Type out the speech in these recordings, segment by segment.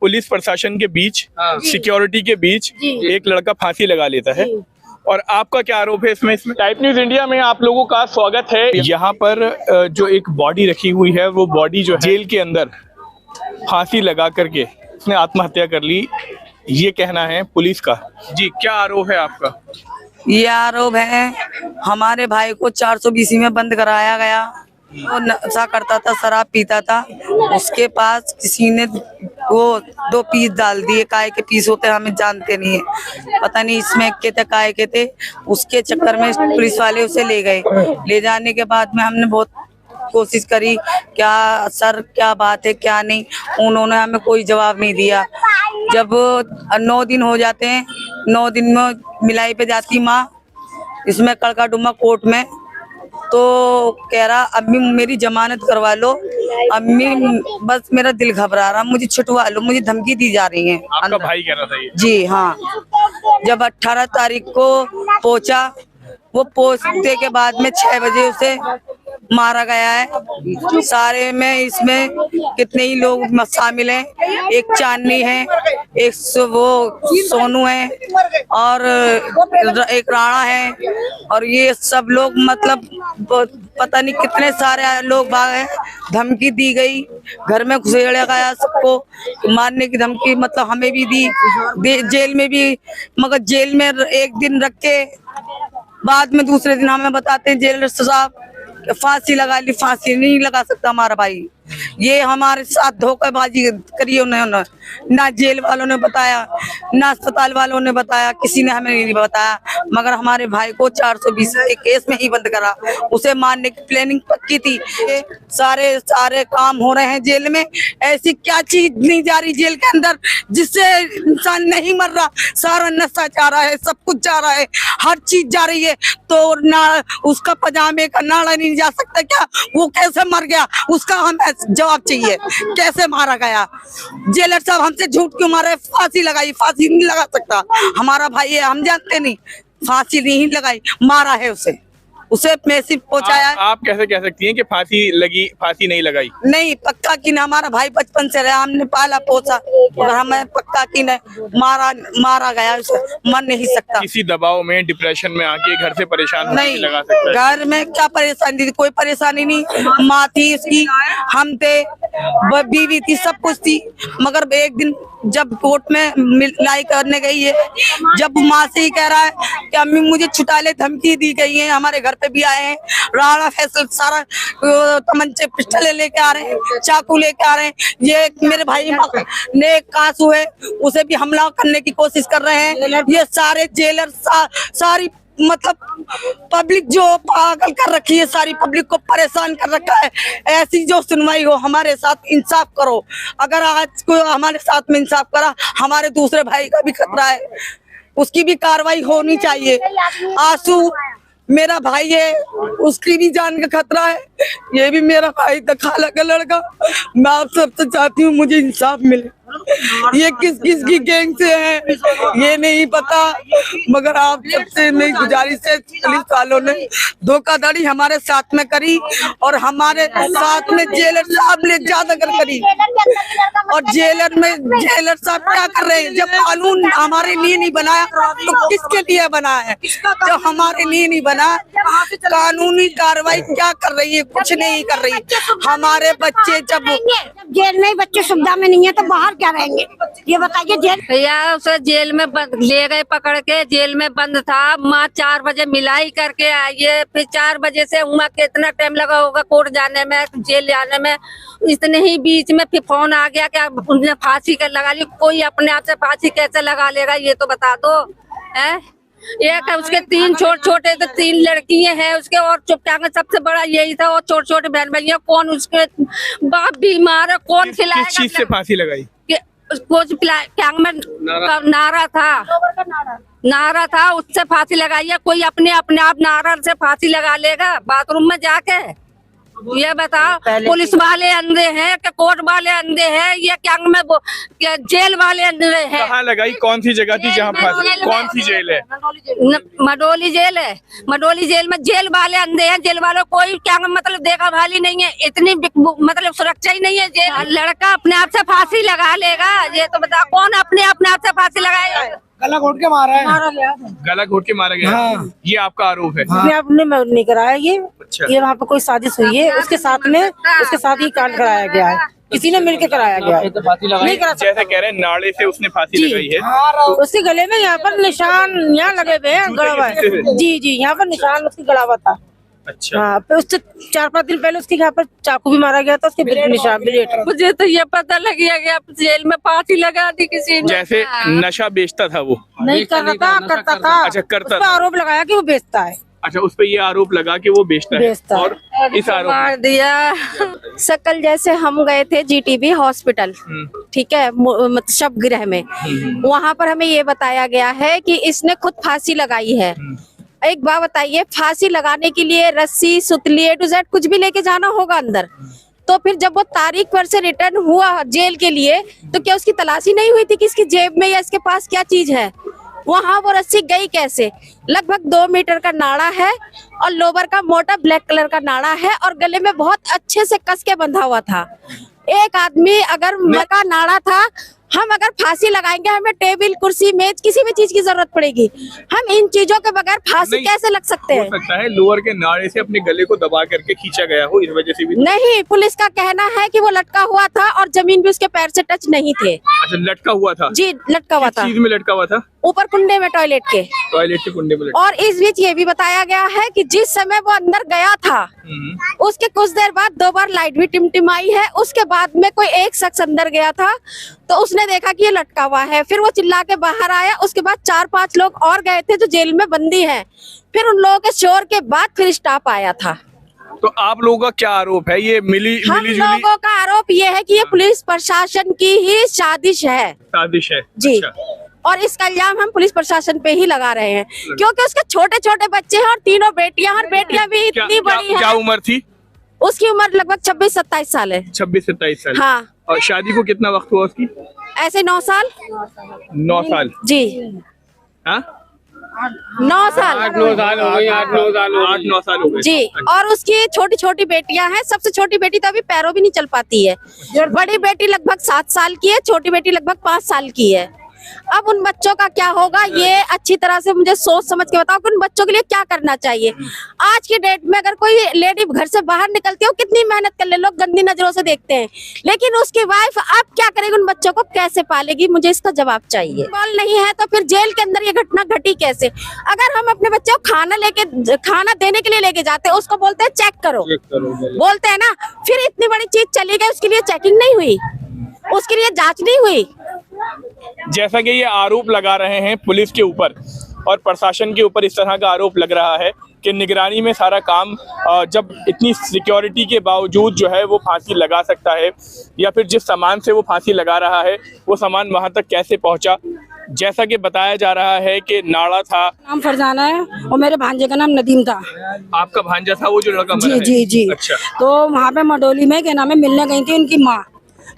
Police प्रशासन के बीच, security के बीच एक लड़का फांसी लगा लेता है। और आपका क्या आरोप है इसमें? टाइप न्यूज इंडिया में आप लोगों का स्वागत है। यहाँ पर जो एक बॉडी रखी हुई है, वो बॉडी जो है जेल के अंदर फांसी लगा करके उसने आत्महत्या कर ली, ये कहना है पुलिस का। जी, क्या आरोप है आपका? ये आरोप है हमारे भाई को 420 में बंद कराया गया। वो नशा करता था, शराब पीता था। उसके पास किसी ने वो 2 पीस डाल दिए। काय के पीस होते हमें जानते नहीं है, पता नहीं इसमें के थे काय के थे। उसके चक्कर में पुलिस वाले उसे ले गए। ले जाने के बाद में हमने बहुत कोशिश करी, क्या सर क्या बात है क्या नहीं। उन्होंने हमें कोई जवाब नहीं दिया। जब 9 दिन हो जाते हैं, 9 दिन में मिलाई पे जाती माँ इसमें कड़का डुमा कोर्ट में, तो कह रहा अम्मी मेरी जमानत करवा लो, अम्मी बस मेरा दिल घबरा रहा, मुझे छुटवा लो, मुझे धमकी दी जा रही है। आपका भाई कह रहा था ये? जी हाँ। जब 18 तारीख को पहुंचा, वो पहुंचने के बाद में 6 बजे उसे मारा गया है। सारे में इसमें कितने ही लोग शामिल हैं। एक चांदनी है, एक वो सोनू है और एक राणा है, और ये सब लोग मतलब पता नहीं कितने सारे लोग भाग हैं। धमकी दी गई, घर में घुसेड़ा गया, सबको मारने की धमकी मतलब हमें भी दी, जेल में भी। मगर जेल में एक दिन रख के बाद में दूसरे दिन हमें बताते हैं जेलर साहब फांसी लगा ली। फांसी नहीं लगा सकता हमारा भाई। ये हमारे साथ धोखेबाजी करी उन्होंने। ना जेल वालों ने बताया, ना अस्पताल वालों ने बताया, किसी ने हमें नहीं बताया। मगर हमारे भाई को 420 के केस में ही बंद करा। उसे मारने की प्लानिंग पक्की थी। सारे काम हो रहे हैं जेल में। ऐसी क्या चीज नहीं जा रही जेल के अंदर जिससे इंसान नहीं मर रहा? सारा नशा जा रहा है, सब कुछ जा रहा है, हर चीज जा रही है। तो ना उसका पजामे का नाड़ा नहीं जा सकता क्या? वो कैसे मर गया उसका हमें जवाब चाहिए। कैसे मारा गया? जेलर साहब हमसे झूठ क्यों मारे? फांसी लगाई, फांसी नहीं लगा सकता हमारा भाई है, हम जानते नहीं। फांसी नहीं लगाई, मारा है उसे मैसेज पहुंचाया। आप कैसे कह सकती हैं कि फांसी लगी, फांसी नहीं लगाई? नहीं, पक्का की ना, हमारा भाई बचपन से रहा, हमने पाला पोसा, और हमें पक्का की न मारा गया, उसे मर नहीं सकता। किसी दबाव में, डिप्रेशन में आके घर से परेशान नहीं लगा सकता है? घर में क्या परेशानी थी? कोई परेशानी नहीं। माँ थी उसकी, हम थे, बीवी थी, सब कुछ थी। मगर एक दिन जब कोर्ट में मिलाई करने गई है, जब माँ से ही कह रहा है कि अम्मी मुझे छुटा ले, धमकी दी गई है, हमारे घर पे भी आए हैं, राणा फैसल सारा तमंचे पिस्टल लेके आ रहे हैं, चाकू लेके आ रहे हैं। ये मेरे भाई ने कासू है, उसे भी हमला करने की कोशिश कर रहे हैं। ये सारे जेलर सारी मतलब पब्लिक जो पागल कर रखी है, सारी पब्लिक को परेशान कर रखा है। ऐसी जो सुनवाई हो, हमारे साथ इंसाफ करो। अगर आज कोई हमारे साथ में इंसाफ करा, हमारे दूसरे भाई का भी खतरा है, उसकी भी कार्रवाई होनी चाहिए। आंसू मेरा भाई है, उसकी भी जान का खतरा है। ये भी मेरा भाई था, खाला का लड़का। मैं आप सबसे चाहती हूँ मुझे इंसाफ मिले। ये किस किस की गैंग से है ये नहीं पता, मगर आप सबसे मेरी गुजारिश है, पुलिस वालों ने धोखाधड़ी हमारे साथ में करी, और हमारे साथ में जेलर साहब ने ज्यादा करी। और जेलर साहब क्या कर रहे हैं? जब कानून हमारे लिए नहीं बनाया तो किसके लिए बना है? जब हमारे लिए नहीं बना, कानूनी कार्रवाई क्या कर रही है? कुछ नहीं कर रही। हमारे बच्चे जब जेल में बच्चे सुविधा में नहीं है तो बाहर क्या रहेंगे? ये बताइए। जेल भैया उसे जेल में ले गए पकड़ के, जेल में बंद था। माँ 4 बजे मिलाई करके आई है, फिर 4 बजे से उमा कितना टाइम लगा होगा कोर्ट जाने में, जेल जाने में। इतने ही बीच में फिर फोन आ गया कि उन्होंने फांसी कर लगा ली। कोई अपने आप से फांसी कैसे लगा लेगा ये तो बता दो। है एक है उसके 3 छोटे तो 3 लड़कियां हैं उसके, और चुपचाप सबसे बड़ा यही था। और छोटे छोटे बहन भैया, कौन उसके बाप बीमार है, कौन खिलाएगा? किस चीज से फांसी लगाई? कुछ क्या में नारा था, उससे फांसी लगाई है। कोई अपने आप नारा से फांसी लगा लेगा बाथरूम में जाके? ये बताओ, पुलिस वाले अंधे हैं कि कोर्ट वाले अंधे हैं, ये क्या में क्या जेल वाले अंधे हैं? कहाँ लगाई, कौन सी जगह थी जहाँ फांसी, कौन सी जेल है? मडोली जेल है। मडोली जेल में जेल वाले अंधे हैं, जेल वालों कोई क्या मतलब देखा भाली नहीं है, इतनी मतलब सुरक्षा ही नहीं है। जेल लड़का अपने आप से फांसी लगा लेगा, ये तो बताओ कौन अपने आप से फांसी लगाएगा? गला घोट के मारा है, गला घोट के मारा गया। हाँ। ये आपका आरोप है? हाँ। आपने नहीं कराया ये। अच्छा। ये वहाँ पे कोई साजिश हुई है, उसके साथ ही कांड कराया गया है, किसी ने मिलकर कराया गया है। नहीं करा सकता। जैसे कह रहे हैं नाले से उसने फांसी लगाई है। उसके गले में यहाँ पर निशान यहाँ लगे हुए हैं, गड़ा हुआ है। जी यहाँ पर निशान उसकी गड़ा हुआ था। अच्छा। हाँ, फिर उससे 4-5 दिन पहले उसके यहाँ पर चाकू भी मारा गया था, उसके निशान ब्लेड। मुझे तो ये पता लग गया जेल में फांसी लगा दी किसी ने। जैसे नशा बेचता था वो? नहीं कर रहा था, करता था। अच्छा, करता उस पे था। आरोप लगाया कि वो बेचता है। अच्छा, उस पे ये आरोप लगा कि वो बेचता है। और इस आरोप मार दिया। सकल जैसे हम गए थे जीटीबी हॉस्पिटल, ठीक है, शव गृह में। वहाँ पर हमें ये बताया गया है कि इसने खुद फांसी लगाई है। एक बात बताइए, फांसी लगाने के लिए रस्सी, सुतली, A to Z कुछ भी लेके जाना होगा अंदर, तो फिर जब वो तारीख पर से रिटर्न हुआ जेल के लिए, तो क्या उसकी तलाशी नहीं हुई थी कि इसकी जेब में या इसके पास क्या चीज है? वहाँ वो रस्सी गई कैसे? लगभग 2 मीटर का नाड़ा है और लोबर का मोटा ब्लैक कलर का नाड़ा है और गले में बहुत अच्छे से कस के बंधा हुआ था। एक आदमी अगर मका नाड़ा था, हम अगर फांसी लगाएंगे हमें टेबल, कुर्सी, मेज, किसी भी चीज की जरूरत पड़ेगी। हम इन चीजों के बगैर फांसी कैसे लग सकते हैं? हो सकता है लोअर के नाड़े से अपने गले को दबा करके खींचा गया हो, इस वजह से भी। नहीं, पुलिस का कहना है कि वो लटका हुआ था और जमीन भी उसके पैर से टच नहीं थे। अच्छा, लटका हुआ था? जी, लटका हुआ था। चीज में लटका हुआ था? ऊपर कुंडे में, टॉयलेट के कुंडे में। और इस बीच ये भी बताया गया है कि जिस समय वो अंदर गया था, उसके कुछ देर बाद 2 बार लाइट भी टिमटिमाई है। उसके बाद में कोई एक शख्स अंदर गया था तो उसने देखा कि ये लटका हुआ है, फिर वो चिल्ला के बाहर आया। उसके बाद 4-5 लोग और गए थे जो जेल में बंदी हैं। फिर उन लोगों के शोर के बाद फिर स्टाफ आया था। तो आप लोगों का क्या आरोप है? ये मिली लोगों का आरोप ये है कि ये पुलिस प्रशासन की ही साजिश है। साजिश है जी। अच्छा। और इसका इल्जाम हम पुलिस प्रशासन पे ही लगा रहे हैं, क्योंकि उसके छोटे छोटे बच्चे हैं और 3 बेटियां, और बेटियां भी इतनी बड़ी हैं। क्या उम्र थी उसकी? उम्र लगभग 26-27 साल है। 26-27 साल। हाँ। और शादी को कितना वक्त हुआ उसकी? ऐसे 9 साल। 9 साल? जी हाँ, 9 साल। 8-9 साल हो गए। 8-9 साल हो गए जी। और उसकी छोटी छोटी बेटियां हैं। सबसे छोटी बेटी तो अभी पैरों भी नहीं चल पाती है। बड़ी बेटी लगभग 7 साल की है, छोटी बेटी लगभग 5 साल की है। अब उन बच्चों का क्या होगा, ये अच्छी तरह से मुझे सोच समझ के बताओ कि उन बच्चों के लिए क्या करना चाहिए। आज की डेट में अगर कोई लेडी घर से बाहर निकलती है, कितनी मेहनत कर ले, लोग गंदी नजरों से देखते हैं, लेकिन उसकी वाइफ अब क्या करेगी, उन बच्चों को कैसे पालेगी? मुझे इसका जवाब चाहिए। बोल नहीं है तो फिर जेल के अंदर ये घटना घटी कैसे? अगर हम अपने बच्चों को खाना देने के लिए लेके जाते हैं, उसको बोलते हैं चेक करो, बोलते हैं ना, फिर इतनी बड़ी चीज चली गई, उसके लिए चेकिंग नहीं हुई, उसके लिए जांच नहीं हुई। जैसा कि ये आरोप लगा रहे हैं पुलिस के ऊपर और प्रशासन के ऊपर, इस तरह का आरोप लग रहा है कि निगरानी में सारा काम, जब इतनी सिक्योरिटी के बावजूद जो है वो फांसी लगा सकता है, या फिर जिस सामान से वो फांसी लगा रहा है वो सामान वहां तक कैसे पहुंचा। जैसा कि बताया जा रहा है कि नाड़ा था। नाम फरजाना है और मेरे भांजे का नाम नदीम था। आपका भांजा था वो जो लड़का मरा है? जी जी। अच्छा। तो वहाँ पे मडोली में क्या नाम है, मिलने गई थी उनकी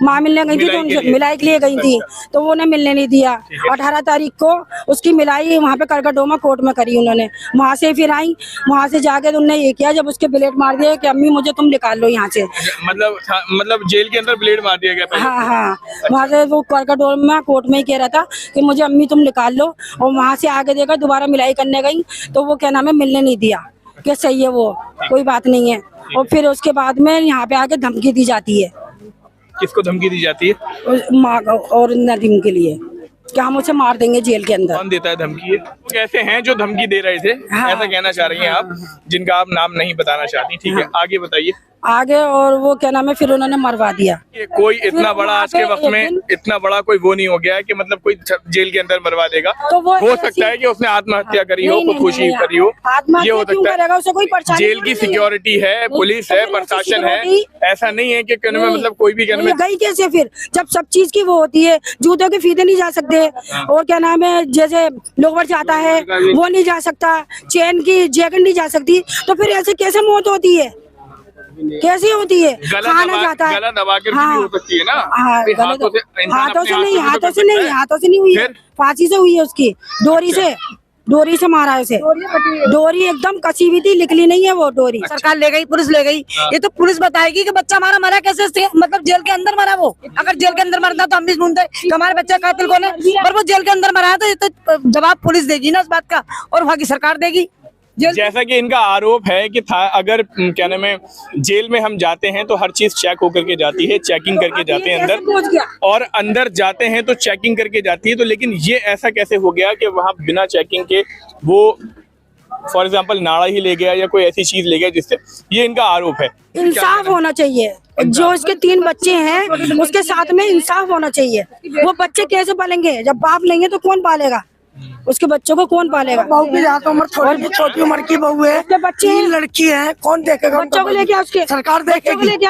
माँ मिलने गई थी, तो उनसे मिलाई के लिए गई थी, तो वो उन्हें मिलने नहीं दिया। 18 तारीख को उसकी मिलाई वहाँ पे करकटोमा कोर्ट में करी उन्होंने। वहाँ से फिर आई, वहाँ से जाके तो उन्होंने ये किया, जब उसके ब्लेड मार दिया कि अम्मी मुझे तुम निकाल लो यहाँ से। मतलब जेल के अंदर ब्लेड मार दिया गया पहले? हाँ। वहाँ से वो करकटोमा कोर्ट में ही कह रहा था कि मुझे अम्मी तुम निकाल लो, और वहाँ से आगे देखा दोबारा मिलाई करने गई तो वो क्या नाम है मिलने नहीं दिया कि सही है वो कोई बात नहीं है। और फिर उसके बाद में यहाँ पे आके धमकी दी जाती है। किसको धमकी दी जाती है? माँ और नदीम के लिए, क्या हम उसे मार देंगे जेल के अंदर। कौन देता है धमकी? कैसे हैं जो धमकी दे रहे थे? हाँ। ऐसा कहना चाह रही हैं आप, जिनका आप नाम नहीं बताना चाहती। ठीक है, आगे बताइए। आगे और वो क्या नाम है फिर उन्होंने मरवा दिया। ये कोई इतना बड़ा आज के वक्त में इतना बड़ा कोई वो नहीं हो गया है कि मतलब कोई जेल के अंदर मरवा देगा। तो वो हो सकता है कि उसने आत्महत्या करी हो, खुदकुशी करी हो, ये हो सकता है। उसे कोई परेशानी जेल की सिक्योरिटी है, पुलिस है, प्रशासन है, ऐसा नहीं है कि कहने में मतलब कोई भी कहने में गई कैसे? फिर जब सब चीज की वो होती है, जूतों के फीते नहीं जा सकते, और क्या नाम है जैसे लोवर जाता है वो नहीं जा सकता, चेन की जैकेट नहीं जा सकती, तो फिर ऐसे कैसे मौत होती है? कैसी होती है? गला खाना जाता है, गला दबा कर हाँ, भी हो सकती है ना। हाँ, कि गले हाथों से इंसान हाथों अपने से नहीं, हाथों हाथों तो से कर नहीं, सकता है। हाथों से नहीं हुई है, फिर? फांसी से हुई है उसकी, डोरी से, डोरी से मारा है उसे। डोरी एकदम कसी हुई थी, निकली नहीं है वो डोरी। सरकार ले गई, पुलिस ले गई। ये तो पुलिस बताएगी कि बच्चा हमारा मरा कैसे, मतलब जेल के अंदर मरा। वो अगर जेल के अंदर मरता तो हम भी ढूंढते कि हमारे बच्चे का कातिल कौन है, पर वो जेल के अंदर मरा है तो ये तो जवाब पुलिस देगी ना इस बात का, और वहाँ की सरकार देगी। जैसा कि इनका आरोप है कि अगर क्या नाम है, जेल में हम जाते हैं तो हर चीज चेक होकर के जाती है, चेकिंग करके जाते हैं अंदर, और अंदर जाते हैं तो चेकिंग करके जाती है। तो लेकिन ये ऐसा कैसे हो गया कि वहाँ बिना चेकिंग के वो फॉर एग्जाम्पल नाड़ा ही ले गया या कोई ऐसी चीज ले गया जिससे, ये इनका आरोप है। इंसाफ होना चाहिए, जो उसके 3 बच्चे हैं उसके साथ में इंसाफ होना चाहिए। वो बच्चे कैसे पालेंगे? जब बाप नहीं है तो कौन पालेगा उसके बच्चों को? कौन पालेगा? बहू की ज्यादा उम्र, थोड़ी छोटी उम्र की बहू है, उसके बच्चे 3 लड़की है, कौन देखेगा बच्चों को लेके उसके सरकार बच्चों को देखेगी। लेके